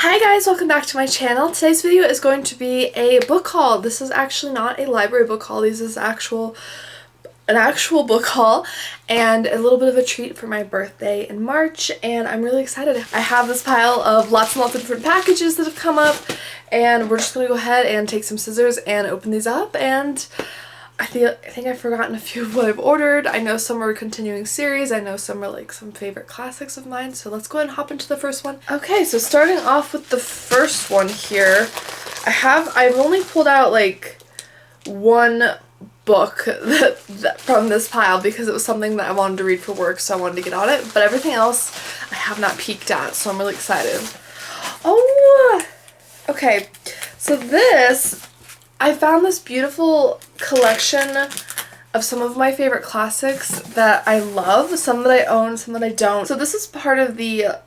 Hi guys, welcome back to my channel. Today's video is going to be a book haul. This is actually not a library book haul. This is an actual book haul and a little bit of a treat for my birthday in March, and I'm really excited. I have this pile of lots and lots of different packages that have come up, and we're just gonna go ahead and take some scissors and open these up. And I think I've forgotten a few of what I've ordered. I know some are a continuing series. I know some are like some favorite classics of mine. So let's go ahead and hop into the first one. Okay, so starting off with the first one here, I've only pulled out like one book from this pile because it was something that I wanted to read for work, so I wanted to get on it. But everything else I have not peeked at, so I'm really excited. Oh, okay. So I found this beautiful collection of some of my favorite classics that I love, some that I own, some that I don't. So this is part of the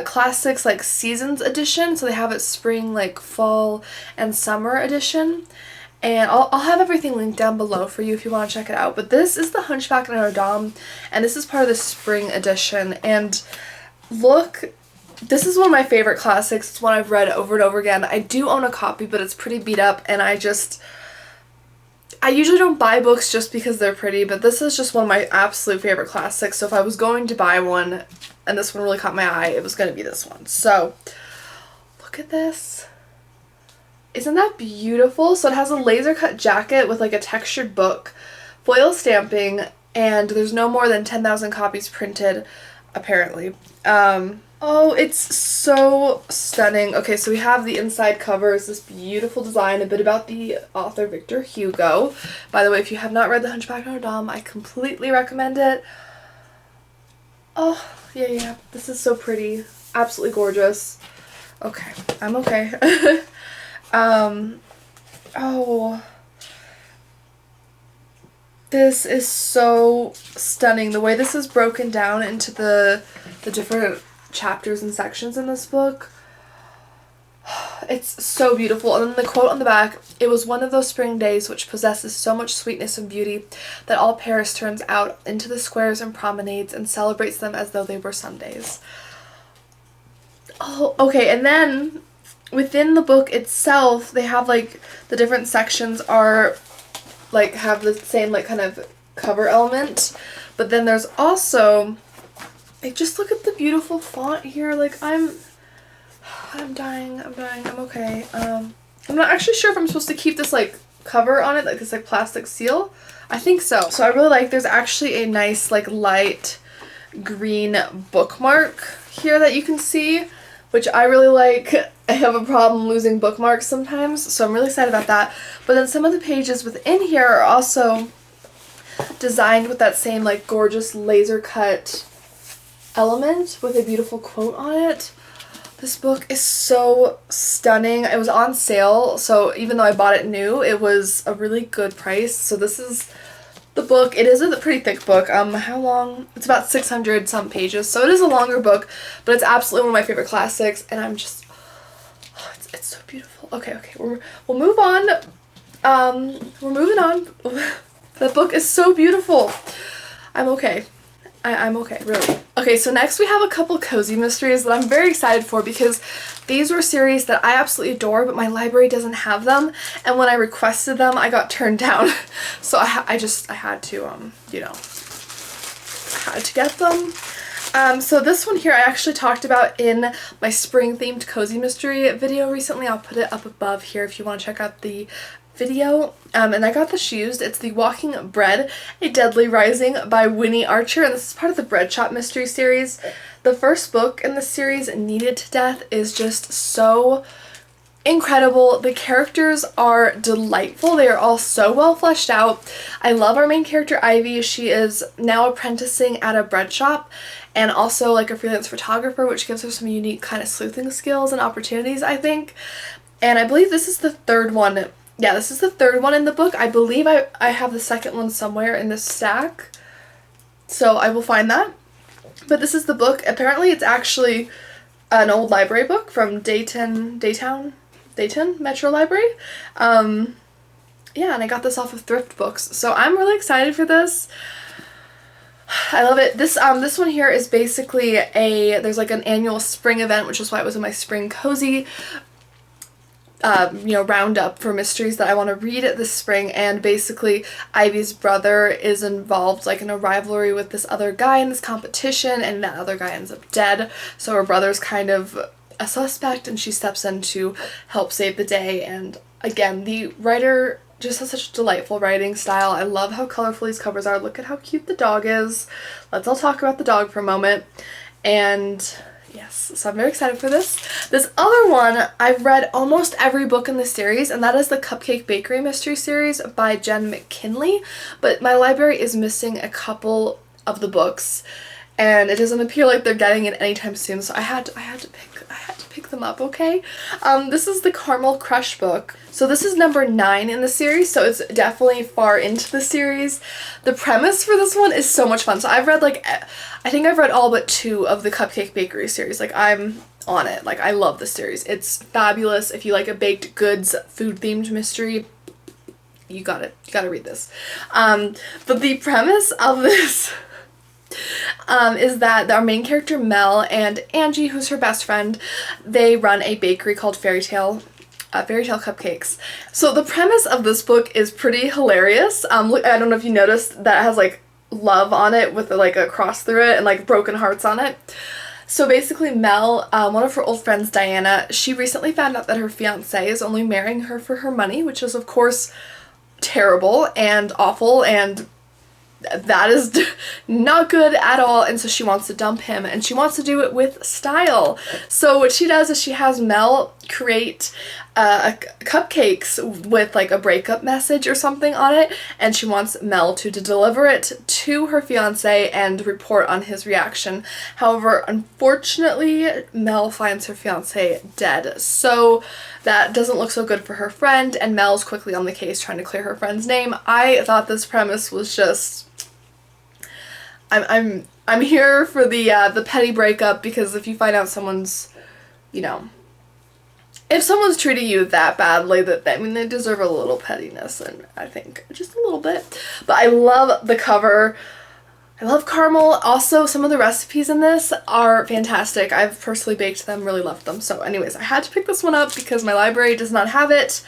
classics like seasons edition, so they have it spring, like fall and summer edition, and I'll have everything linked down below for you if you want to check it out. But this is the Hunchback of Notre Dame, and this is part of the spring edition. And look, this is one of my favorite classics. It's one I've read over and over again. I do own a copy, but it's pretty beat up, and I usually don't buy books just because they're pretty, but this is just one of my absolute favorite classics. So if I was going to buy one and this one really caught my eye, it was going to be this one. So look at this. Isn't that beautiful? So it has a laser cut jacket with like a textured book, foil stamping, and there's no more than 10,000 copies printed, apparently. Oh, it's so stunning. Okay, so we have the inside cover. It's this beautiful design, a bit about the author Victor Hugo. By the way, if you have not read The Hunchback of Notre Dame, I completely recommend it. Oh, yeah, this is so pretty. Absolutely gorgeous. Okay, I'm okay. Oh, this is so stunning. The way this is broken down into the different chapters and sections in this book, it's so beautiful. And then the quote on the back: "It was one of those spring days which possesses so much sweetness and beauty that all Paris turns out into the squares and promenades and celebrates them as though they were Sundays." Oh, okay, and then within the book itself, they have like the different sections are like have the same like kind of cover element, but then there's also like, just look at the beautiful font here. Like I'm dying, I'm okay. I'm not actually sure if I'm supposed to keep this like cover on it, like this like plastic seal. I think so. So I really like, there's actually a nice like light green bookmark here that you can see, which I really like. I have a problem losing bookmarks sometimes, so I'm really excited about that. But then some of the pages within here are also designed with that same like gorgeous laser cut element with a beautiful quote on it. This book is so stunning. It was on sale, so even though I bought it new, it was a really good price. So this is the book. It is a pretty thick book. How long? It's about 600 some pages, so it is a longer book, but it's absolutely one of my favorite classics, and I'm just, oh, it's so beautiful. Okay, we'll move on. We're moving on. The book is so beautiful. I'm okay. I'm okay, really. Okay, so next we have a couple cozy mysteries that I'm very excited for because these were series that I absolutely adore, but my library doesn't have them, and when I requested them, I got turned down. So I had to, you know, I had to get them. So this one here I actually talked about in my spring-themed cozy mystery video recently. I'll put it up above here if you want to check out the video. And I got this used. It's The Walking Bread, A Deadly Rising by Winnie Archer, and this is part of the Breadshop mystery series. The first book in the series, Needed to Death, is just so incredible. The characters are delightful. They are all so well fleshed out. I love our main character, Ivy. She is now apprenticing at a bread shop and also like a freelance photographer, which gives her some unique kind of sleuthing skills and opportunities, I think. And I believe this is the third one. Yeah, this is the third one in the book. I believe I have the second one somewhere in this stack, so I will find that. But this is the book. Apparently it's actually an old library book from Dayton Metro Library. Yeah, and I got this off of Thrift Books, so I'm really excited for this. I love it. This one here is basically there's like an annual spring event, which is why it was in my spring cozy roundup for mysteries that I want to read this spring. And basically Ivy's brother is involved like in a rivalry with this other guy in this competition, and that other guy ends up dead, so her brother's kind of a suspect and she steps in to help save the day. And again, the writer just has such a delightful writing style. I love how colorful these covers are. Look at how cute the dog is. Let's all talk about the dog for a moment. And yes, so I'm very excited for this. This other one, I've read almost every book in the series, and that is the Cupcake Bakery Mystery Series by Jenn McKinlay, but my library is missing a couple of the books, and it doesn't appear like they're getting it anytime soon, so I had to pick them up, okay? This is the Caramel Crush book. So this is number 9 in the series, so it's definitely far into the series. The premise for this one is so much fun. So I've read I think I've read all but 2 of the Cupcake Bakery series. Like, I'm on it. Like, I love this series. It's fabulous. If you like a baked goods food-themed mystery, you gotta read this. But the premise of this is that our main character Mel and Angie, who's her best friend, they run a bakery called Fairy Tale Cupcakes. So the premise of this book is pretty hilarious. I don't know if you noticed that it has like love on it with like a cross through it and like broken hearts on it. So basically Mel, one of her old friends, Diana, she recently found out that her fiancé is only marrying her for her money, which is of course terrible and awful, and that is not good at all, and so she wants to dump him, and she wants to do it with style. So what she does is she has Mel create cupcakes with like a breakup message or something on it, and she wants Mel to deliver it to her fiancé and report on his reaction. However, unfortunately, Mel finds her fiancé dead, so that doesn't look so good for her friend, and Mel's quickly on the case trying to clear her friend's name. I thought this premise was just... I'm here for the petty breakup, because if you find out someone's, if someone's treating you that badly, they deserve a little pettiness, and I think just a little bit. But I love the cover. I love caramel. Also, some of the recipes in this are fantastic. I've personally baked them, really loved them. So anyways, I had to pick this one up because my library does not have it,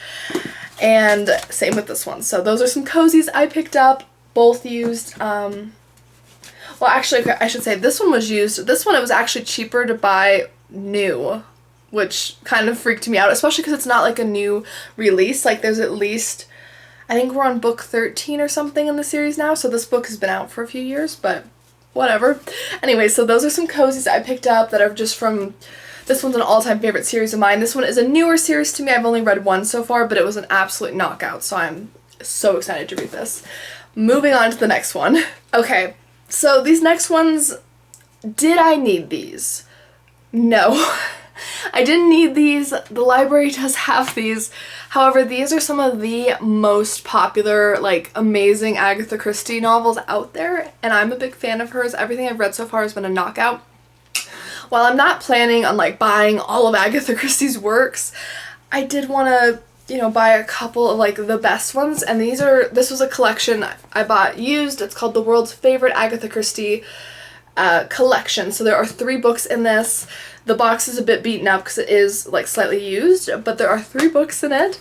and same with this one. So those are some cozies I picked up, both used. Well, actually, I should say this one was used. This one, it was actually cheaper to buy new, which kind of freaked me out, especially because it's not like a new release. Like, there's at least, I think we're on book 13 or something in the series now, so this book has been out for a few years, but whatever. Anyway, so those are some cozies I picked up that are just from, this one's an all-time favorite series of mine. This one is a newer series to me. I've only read one so far, but it was an absolute knockout, so I'm so excited to read this. Moving on to the next one. Okay. So these next ones, did I need these? No. I didn't need these. The library does have these. However, these are some of the most popular, like, amazing Agatha Christie novels out there, and I'm a big fan of hers. Everything I've read so far has been a knockout. While I'm not planning on, like, buying all of Agatha Christie's works, I did want to buy a couple of like the best ones, and this was a collection I bought used. It's called The World's Favorite Agatha Christie Collection. So there are 3 books in this. The box is a bit beaten up because it is like slightly used, but there are 3 books in it,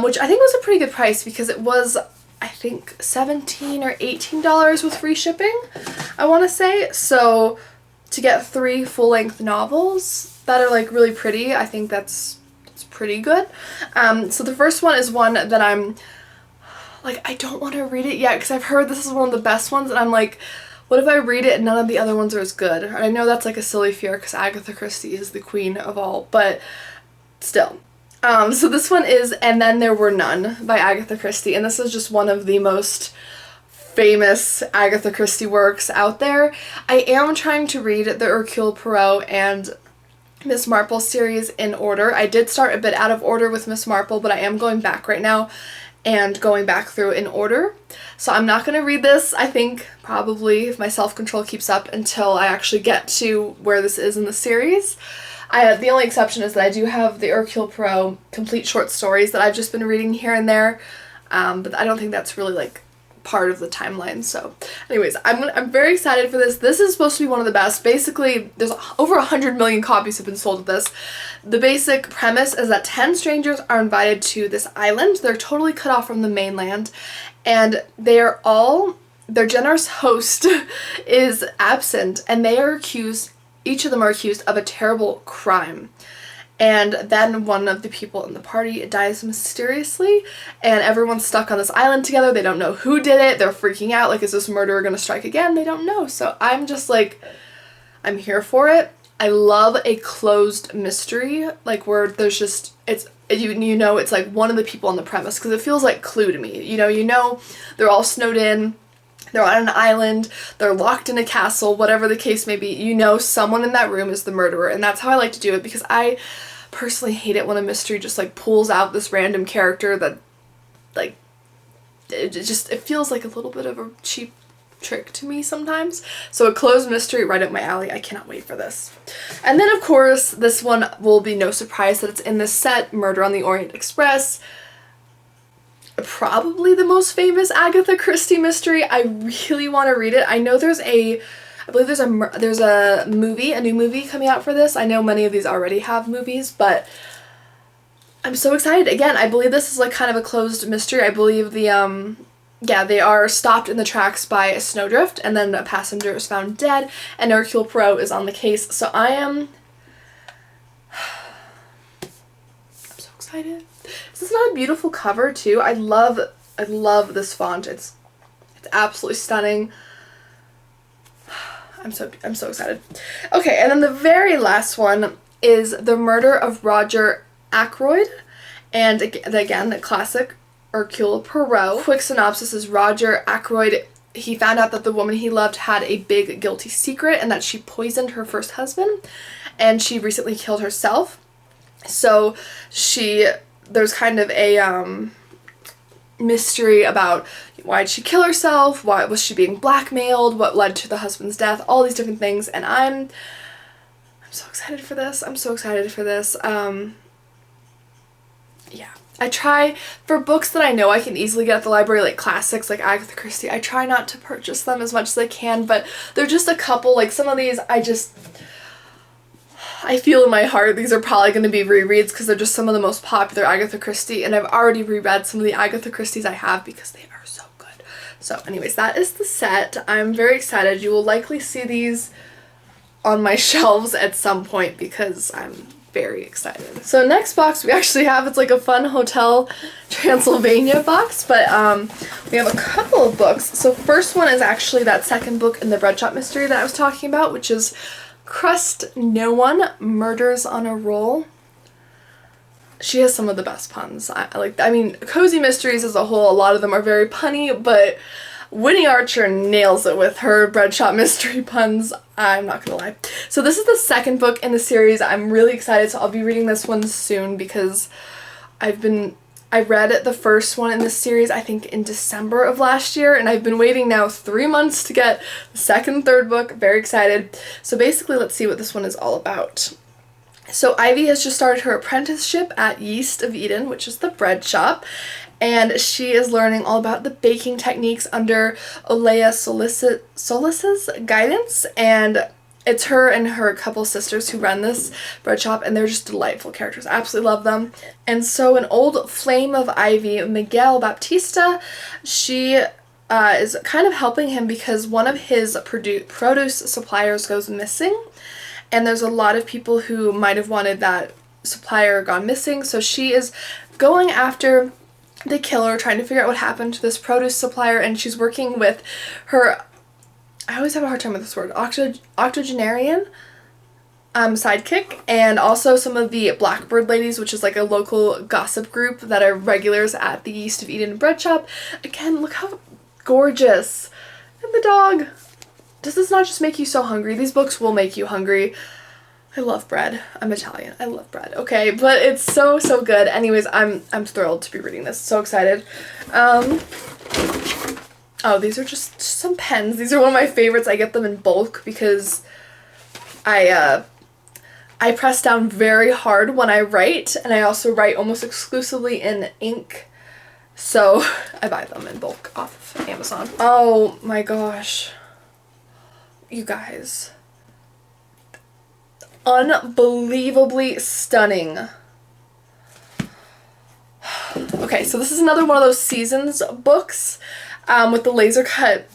which I think was a pretty good price because it was, I think, $17 or $18 with free shipping, I want to say. So to get 3 full-length novels that are like really pretty, I think that's pretty good. So the first one is one that I'm like, I don't want to read it yet because I've heard this is one of the best ones, and I'm like, what if I read it and none of the other ones are as good? I know that's like a silly fear because Agatha Christie is the queen of all, but still. So this one is And Then There Were None by Agatha Christie, and this is just one of the most famous Agatha Christie works out there. I am trying to read the Hercule Poirot and Miss Marple series in order. I did start a bit out of order with Miss Marple, but I am going back right now and going back through in order. So I'm not going to read this, I think, probably, if my self-control keeps up, until I actually get to where this is in the series. The only exception is that I do have the Hercule Poirot complete short stories that I've just been reading here and there, but I don't think that's really, like, part of the timeline. So anyways, I'm very excited for this. This is supposed to be one of the best. Basically, there's over 100 million copies have been sold of this. The basic premise is that 10 strangers are invited to this island. They're totally cut off from the mainland, and their generous host is absent, and each of them are accused of a terrible crime. And then one of the people in the party dies mysteriously, and everyone's stuck on this island together. They don't know who did it. They're freaking out, like, is this murderer gonna strike again? They don't know. So I'm just like, I'm here for it. I love a closed mystery, like, where there's just, it's, you know, it's like one of the people on the premise, because it feels like Clue to me. You know, they're all snowed in. They're on an island, they're locked in a castle, whatever the case may be. You know someone in that room is the murderer, and that's how I like to do it, because I personally hate it when a mystery just, like, pulls out this random character that, like, it feels like a little bit of a cheap trick to me sometimes. So a closed mystery right up my alley. I cannot wait for this. And then, of course, this one will be no surprise that it's in this set, Murder on the Orient Express. Probably the most famous Agatha Christie mystery. I really want to read it. I know I believe there's a movie, a new movie coming out for this. I know many of these already have movies, but I'm so excited. Again, I believe this is like kind of a closed mystery. I believe they are stopped in the tracks by a snowdrift, and then a passenger is found dead, and Hercule Poirot is on the case. So I'm so excited. This is not a beautiful cover too. I love this font. It's absolutely stunning. I'm so excited. Okay, and then the very last one is The Murder of Roger Ackroyd, and again the classic Hercule Poirot. Quick synopsis is Roger Ackroyd, he found out that the woman he loved had a big guilty secret, and that she poisoned her first husband, and she recently killed herself. So there's kind of a mystery about why did she kill herself, why was she being blackmailed, what led to the husband's death, all these different things, and I'm so excited for this. I'm so excited for this. Yeah. I try, for books that I know I can easily get at the library, like classics like Agatha Christie, I try not to purchase them as much as I can, but they're just a couple, like some of these I feel in my heart these are probably going to be rereads because they're just some of the most popular Agatha Christie, and I've already reread some of the Agatha Christies I have because they are so good. So anyways, that is the set. I'm very excited. You will likely see these on my shelves at some point because I'm very excited. So next box we actually have, it's like a fun Hotel Transylvania box, but we have a couple of books. So first one is actually that second book in the Breadshop mystery that I was talking about, which is Crust, No One, Murders on a Roll. She has some of the best puns. I mean, cozy mysteries as a whole, a lot of them are very punny, but Winnie Archer nails it with her Breadshop mystery puns. I'm not gonna lie. So this is the second book in the series. I'm really excited, so I'll be reading this one soon because I read the first one in this series, I think in December of last year, and I've been waiting now 3 months to get the second and third book. Very excited. So basically, let's see what this one is all about. So Ivy has just started her apprenticeship at Yeast of Eden, which is the bread shop, and she is learning all about the baking techniques under Olea Solis's guidance, and it's her and her couple sisters who run this bread shop, and they're just delightful characters. I absolutely love them. And so an old flame of Ivy, Miguel Baptista, she is kind of helping him because one of his produce suppliers goes missing, and there's a lot of people who might have wanted that supplier gone missing, so she is going after the killer, trying to figure out what happened to this produce supplier, and she's working with her, I always have a hard time with this word, octogenarian sidekick, and also some of the Blackbird ladies, which is like a local gossip group that are regulars at the Yeast of Eden bread shop. Again, look how gorgeous. And the dog. Does this not just make you so hungry? These books will make you hungry. I love bread. I'm Italian. I love bread. Okay, but it's so, so good. Anyways, I'm thrilled to be reading this. So excited. Oh, these are just some pens. These are one of my favorites. I get them in bulk because I press down very hard when I write, and I also write almost exclusively in ink. So I buy them in bulk off of Amazon. Oh my gosh. You guys. Unbelievably stunning. Okay, so this is another one of those Seasons books with the laser cut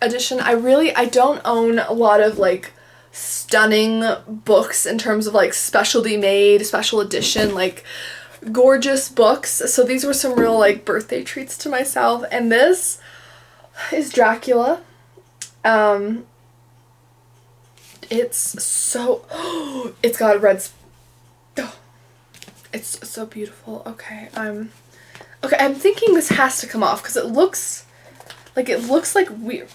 edition. I don't own a lot of like stunning books in terms of like specialty made, special edition, like gorgeous books. So these were some real like birthday treats to myself. And this is Dracula. It's so, it's got red, it's so beautiful. Okay, I'm thinking this has to come off because it looks like weird.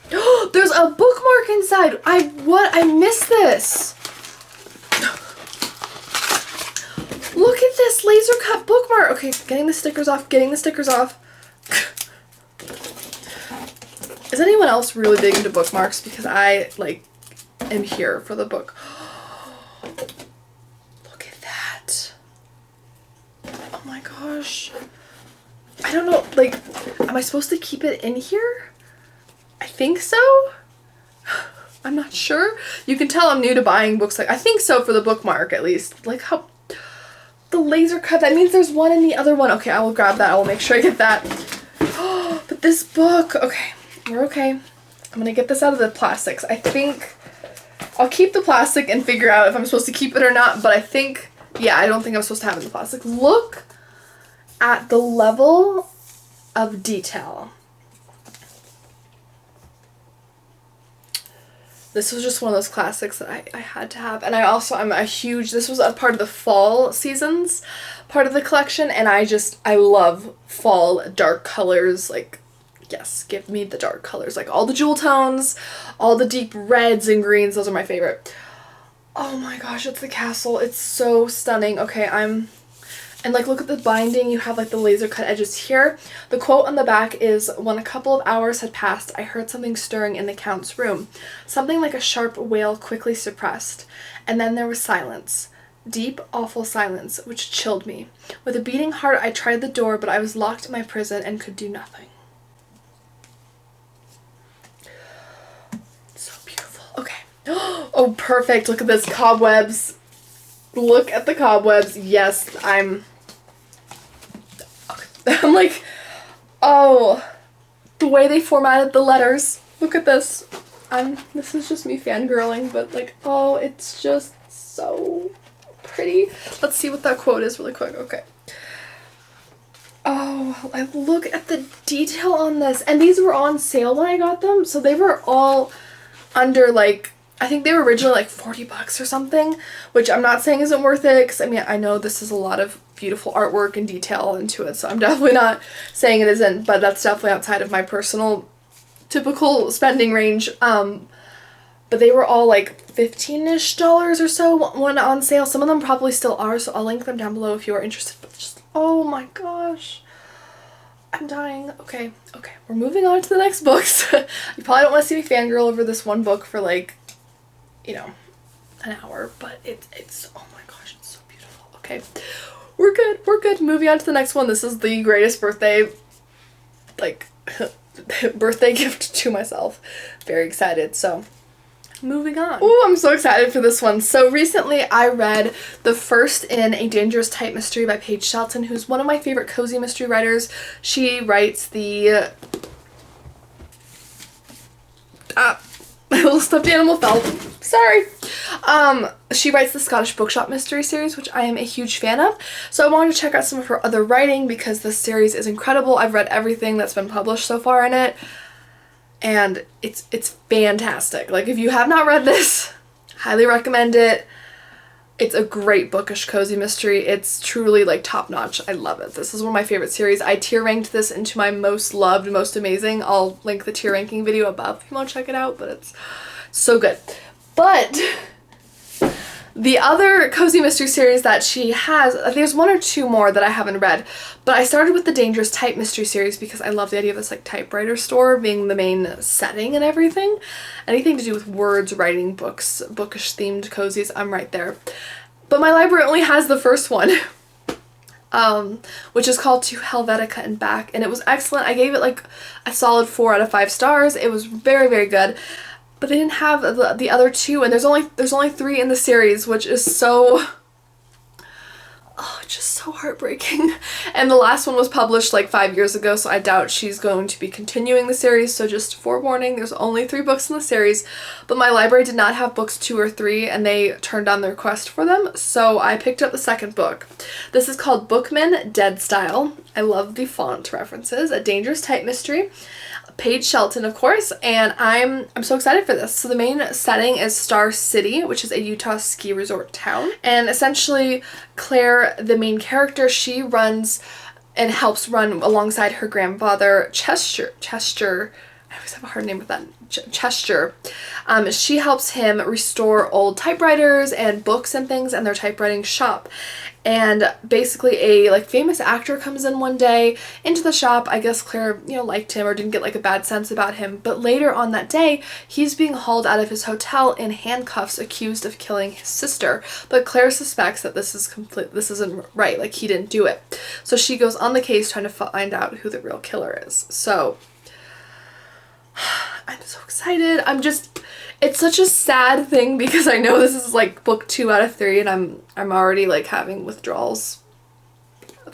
There's a bookmark inside. I missed this. Look at this laser cut bookmark. Okay, getting the stickers off, Is anyone else really big into bookmarks? Because I like am here for the book. Look at that. Oh my gosh. I don't know, like, am I supposed to keep it in here? I think so. I'm not sure. You can tell I'm new to buying books. Like, I think so for the bookmark at least. Like how the laser cut, that means there's one in the other one. Okay, I will grab that. I will make sure I get that. But this book, okay, we're okay. I'm gonna get this out of the plastics. I think I'll keep the plastic and figure out if I'm supposed to keep it or not, but I think, yeah, I don't think I'm supposed to have it in the plastic. Look at the level of detail. This was just one of those classics that I had to have. And I'm a huge, this was a part of the fall seasons, part of the collection, and I love fall dark colors. Like, yes, give me the dark colors. Like all the jewel tones, all the deep reds and greens, those are my favorite. Oh my gosh, it's the castle. It's so stunning. Okay, and like look at the binding, you have like the laser cut edges here. The quote on the back is, "When a couple of hours had passed, I heard something stirring in the Count's room. Something like a sharp wail quickly suppressed. And then there was silence. Deep, awful silence, which chilled me. With a beating heart I tried the door, but I was locked in my prison and could do nothing." So beautiful. Okay. Oh, perfect. Look at this. Cobwebs. Look at the cobwebs. Yes, I'm like, oh, the way they formatted the letters. Look at this. This is just me fangirling, but like, oh, it's just so pretty. Let's see what that quote is really quick. Okay. Oh, like look at the detail on this. And these were on sale when I got them, so they were all under like, I think they were originally like $40 or something, which I'm not saying isn't worth it, because I mean, I know this is a lot of beautiful artwork and detail into it, so I'm definitely not saying it isn't, but that's definitely outside of my personal typical spending range. But they were all like $15-ish or so when on sale. Some of them probably still are, so I'll link them down below if you are interested, but just, oh my gosh. I'm dying. Okay, we're moving on to the next books. You probably don't want to see me fangirl over this one book for like, you know, an hour, but it's oh my gosh, it's so beautiful. Okay, we're good. Moving on to the next one. This is the greatest birthday, like, birthday gift to myself. Very excited, so moving on. Oh, I'm so excited for this one. So recently I read the first in A Dangerous Type Mystery by Paige Shelton, who's one of my favorite cozy mystery writers. She writes the my little stuffed animal fell. Sorry. She writes the Scottish Bookshop mystery series, which I am a huge fan of. So I wanted to check out some of her other writing because this series is incredible. I've read everything that's been published so far in it, and it's fantastic. Like, if you have not read this, highly recommend it. It's a great bookish cozy mystery. It's truly like top notch. I love it. This is one of my favorite series. I tier ranked this into my most loved, most amazing. I'll link the tier ranking video above if you want to check it out, but it's so good. But the other cozy mystery series that she has, there's one or two more that I haven't read, but I started with the Dangerous Type mystery series because I love the idea of this like typewriter store being the main setting and everything. Anything to do with words, writing, books, bookish themed cozies, I'm right there. But my library only has the first one. which is called To Helvetica and Back, and it was excellent. I gave it like a solid 4 out of 5 stars. It was very, very good. But they didn't have the other 2, and there's only 3 in the series, which is so, oh, just so heartbreaking. And the last one was published like 5 years ago, so I doubt she's going to be continuing the series. So just forewarning, there's only 3 books in the series, but my library did not have books 2 or 3, and they turned down the request for them, so I picked up the second book. This is called Bookman, Dead Style. I love the font references. A dangerous type mystery. Paige Shelton, of course, and I'm so excited for this. So the main setting is Star City, which is a Utah ski resort town, and essentially Claire, the main character, she runs and helps run alongside her grandfather Chester. I always have a hard name with that. Chester. She helps him restore old typewriters and books and things in their typewriting shop. And basically a like famous actor comes in one day into the shop. I guess Claire, liked him or didn't get like a bad sense about him. But later on that day, he's being hauled out of his hotel in handcuffs, accused of killing his sister. But Claire suspects that this isn't right. Like, he didn't do it. So she goes on the case trying to find out who the real killer is. So I'm so excited. It's such a sad thing because I know this is like book 2 out of 3, and I'm already like having withdrawals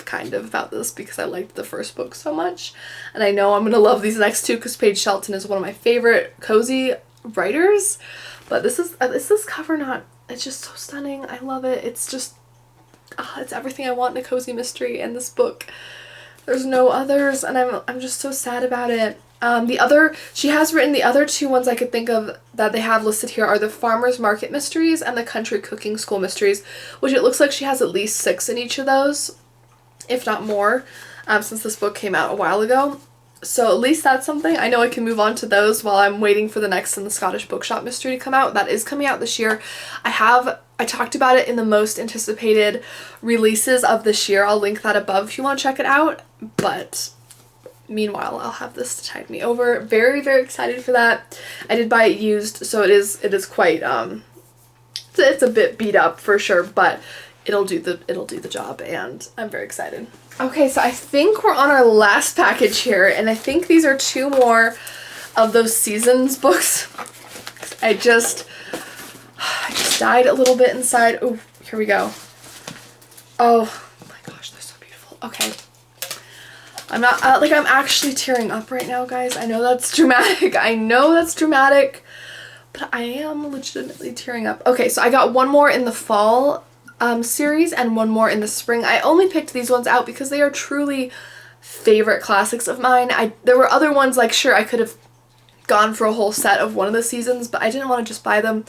kind of about this because I liked the first book so much, and I know I'm gonna love these next 2 because Paige Shelton is one of my favorite cozy writers. But this cover not, it's just so stunning. I love it. It's just it's everything I want in a cozy mystery, and this book, there's no others, and I'm just so sad about it. She has written the other 2 ones I could think of that they have listed here are the Farmer's Market Mysteries and the Country Cooking School Mysteries, which it looks like she has at least 6 in each of those, if not more, since this book came out a while ago. So at least that's something. I know I can move on to those while I'm waiting for the next in the Scottish Bookshop mystery to come out. That is coming out this year. I talked about it in the most anticipated releases of this year. I'll link that above if you want to check it out. But meanwhile, I'll have this to tide me over. Very, very excited for that. I did buy it used, so it is quite it's a bit beat up for sure, but it'll do the job, and I'm very excited. Okay, so I think we're on our last package here, and I think these are 2 more of those Seasons books. I just died a little bit inside. Oh, here we go. Oh my gosh, they're so beautiful. Okay. I'm not, I'm actually tearing up right now, guys. I know that's dramatic. But I am legitimately tearing up. Okay, so I got 1 more in the fall series and 1 more in the spring. I only picked these ones out because they are truly favorite classics of mine. There were other ones, like, sure, I could have gone for a whole set of one of the seasons, but I didn't want to just buy them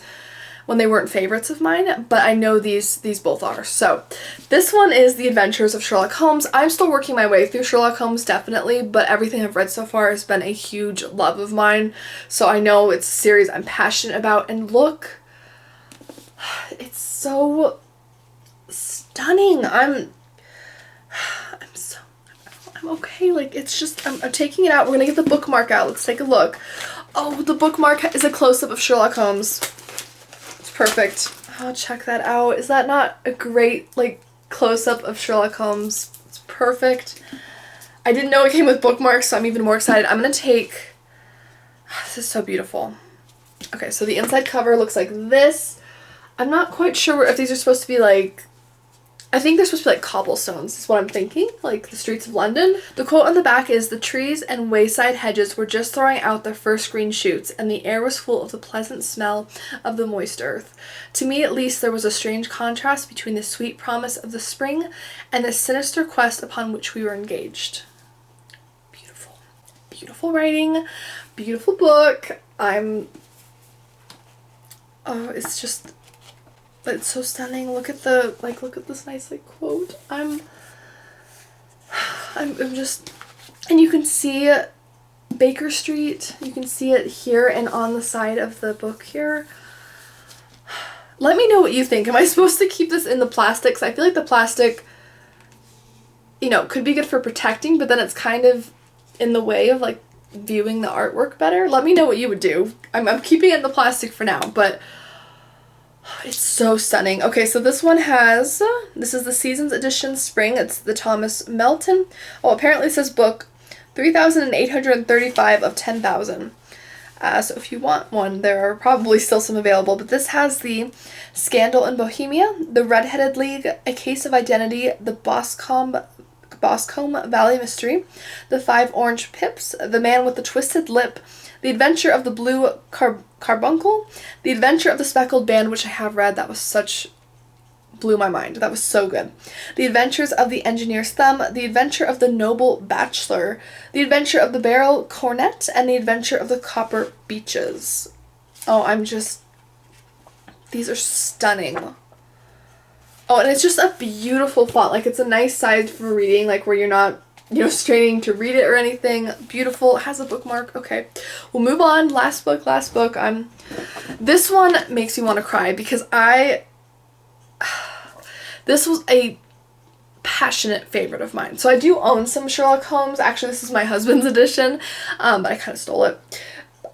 when they weren't favorites of mine, but I know these both are. So this one is The Adventures of Sherlock Holmes. I'm still working my way through Sherlock Holmes, definitely, but everything I've read so far has been a huge love of mine, so I know it's a series I'm passionate about. And look, it's so stunning. I'm okay. Like, it's just, I'm taking it out. We're gonna get the bookmark out. Let's take a look. Oh, the bookmark is a close-up of Sherlock Holmes. Perfect. Oh, check that out. Is that not a great, like, close-up of Sherlock Holmes? It's perfect. I didn't know it came with bookmarks, so I'm even more excited. I'm gonna take... This is so beautiful. Okay, so the inside cover looks like this. I'm not quite sure if these are supposed to be, like... I think they're supposed to be like cobblestones, is what I'm thinking, like the streets of London. The quote on the back is, "The trees and wayside hedges were just throwing out their first green shoots, and the air was full of the pleasant smell of the moist earth. To me, at least, there was a strange contrast between the sweet promise of the spring and the sinister quest upon which we were engaged." Beautiful. Beautiful writing. Beautiful book. It's so stunning. Look at this nice, like, quote. I'm just, and you can see Baker Street. You can see it here and on the side of the book here. Let me know what you think. Am I supposed to keep this in the plastic? 'Cause I feel like the plastic, could be good for protecting, but then it's kind of in the way of, like, viewing the artwork better. Let me know what you would do. I'm keeping it in the plastic for now, but It's so stunning. Okay, so this one has, this is the Seasons Edition Spring. It's the Thomas Melton. Oh, apparently it says book 3,835 of 10,000. So if you want one, there are probably still some available. But this has the Scandal in Bohemia, the Red-Headed League, A Case of Identity, the Boscombe Valley Mystery, the 5 Orange Pips, The Man with the Twisted Lip, The Adventure of the Blue Carbuncle, The Adventure of the Speckled Band, which I have read. That was blew my mind. That was so good. The Adventures of the Engineer's Thumb, The Adventure of the Noble Bachelor, The Adventure of the Barrel Cornet, and The Adventure of the Copper Beeches. Oh, these are stunning. Oh, and it's just a beautiful font. Like, it's a nice size for reading, like, where you're not, straining to read it or anything. Beautiful. It has a bookmark. Okay. We'll move on. Last book. This one makes me want to cry because this was a passionate favorite of mine. So I do own some Sherlock Holmes. Actually, this is my husband's edition, but I kind of stole it.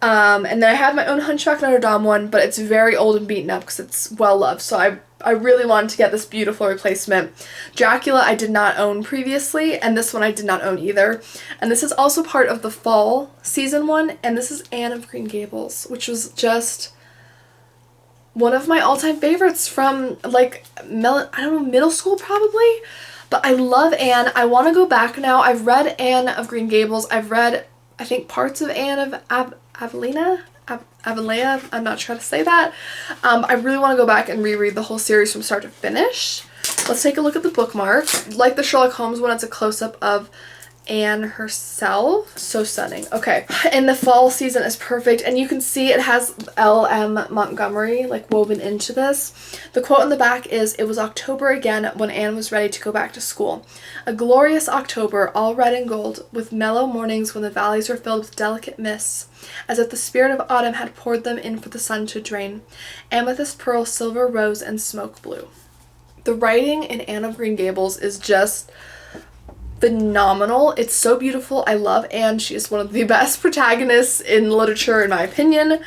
And then I have my own Hunchback Notre Dame one, but it's very old and beaten up because it's well loved. So I really wanted to get this beautiful replacement. Dracula I did not own previously, and this one I did not own either. And this is also part of the fall season one, and this is Anne of Green Gables, which was just one of my all-time favorites from, like, middle school probably. But I love Anne. I want to go back now. I've read Anne of Green Gables. I've read, I think, parts of Anne of Avalena. I'm not sure how to say that. I really want to go back and reread the whole series from start to finish. Let's take a look at the bookmark. Like the Sherlock Holmes one, it's a close-up of Anne herself. So stunning. Okay, and the fall season is perfect, and you can see it has L.M. Montgomery like woven into this. The quote in the back is, "It was October again when Anne was ready to go back to school. A glorious October, all red and gold, with mellow mornings when the valleys were filled with delicate mists, as if the spirit of autumn had poured them in for the sun to drain. Amethyst, pearl, silver, rose, and smoke blue." The writing in Anne of Green Gables is just phenomenal. It's so beautiful. I love Anne. She is one of the best protagonists in literature, in my opinion.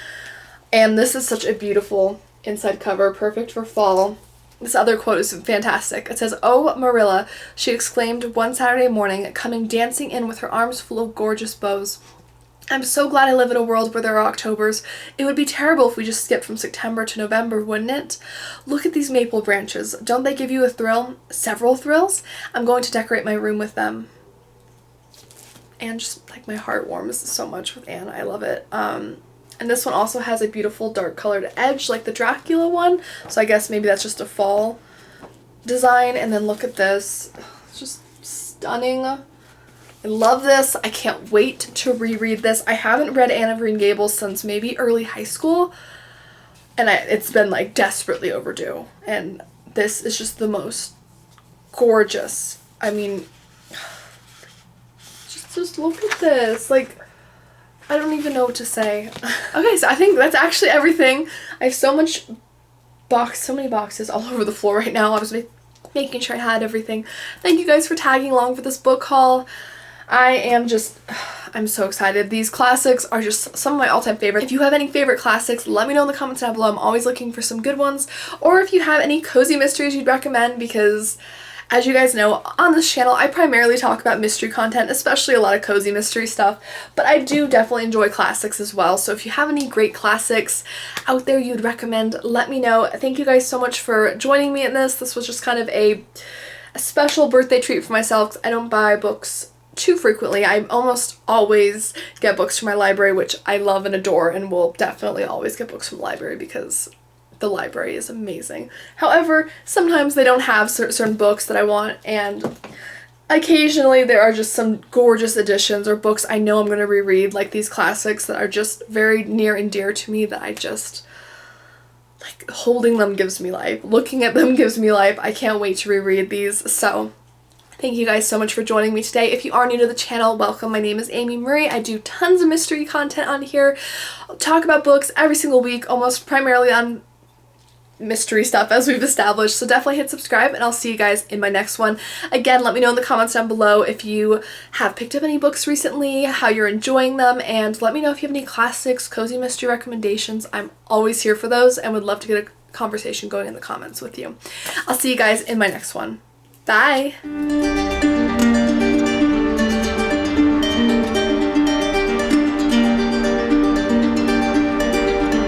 And this is such a beautiful inside cover, perfect for fall. This other quote is fantastic. It says, "Oh, Marilla," she exclaimed one Saturday morning, coming dancing in with her arms full of gorgeous bows. "I'm so glad I live in a world where there are Octobers. It would be terrible if we just skipped from September to November, wouldn't it? Look at these maple branches. Don't they give you a thrill? Several thrills? I'm going to decorate my room with them." And just, like, my heart warms so much with Anne. I love it. And this one also has a beautiful dark colored edge like the Dracula one. So I guess maybe that's just a fall design. And then look at this. It's just stunning. I love this. I can't wait to reread this. I haven't read Anne of Green Gables since maybe early high school, and it's been like desperately overdue. And this is just the most gorgeous. I mean, just look at this. Like, I don't even know what to say. Okay, so I think that's actually everything. I have so many boxes all over the floor right now. I was making sure I had everything. Thank you guys for tagging along for this book haul. I'm so excited. These classics are just some of my all-time favorites. If you have any favorite classics, let me know in the comments down below. I'm always looking for some good ones. Or if you have any cozy mysteries you'd recommend, because as you guys know, on this channel, I primarily talk about mystery content, especially a lot of cozy mystery stuff, but I do definitely enjoy classics as well. So if you have any great classics out there you'd recommend, let me know. Thank you guys so much for joining me in this. This was just kind of a special birthday treat for myself, because I don't buy books too frequently. I almost always get books from my library, which I love and adore, and will definitely always get books from the library because the library is amazing. However, sometimes they don't have certain books that I want, and occasionally there are just some gorgeous editions or books I know I'm going to reread, like these classics that are just very near and dear to me, that I just, like, holding them gives me life. Looking at them gives me life. I can't wait to reread these. So thank you guys so much for joining me today. If you are new to the channel, welcome. My name is Amy Marie. I do tons of mystery content on here. I'll talk about books every single week, almost primarily on mystery stuff, as we've established. So definitely hit subscribe, and I'll see you guys in my next one. Again, let me know in the comments down below if you have picked up any books recently, how you're enjoying them, and let me know if you have any classics, cozy mystery recommendations. I'm always here for those and would love to get a conversation going in the comments with you. I'll see you guys in my next one. Bye!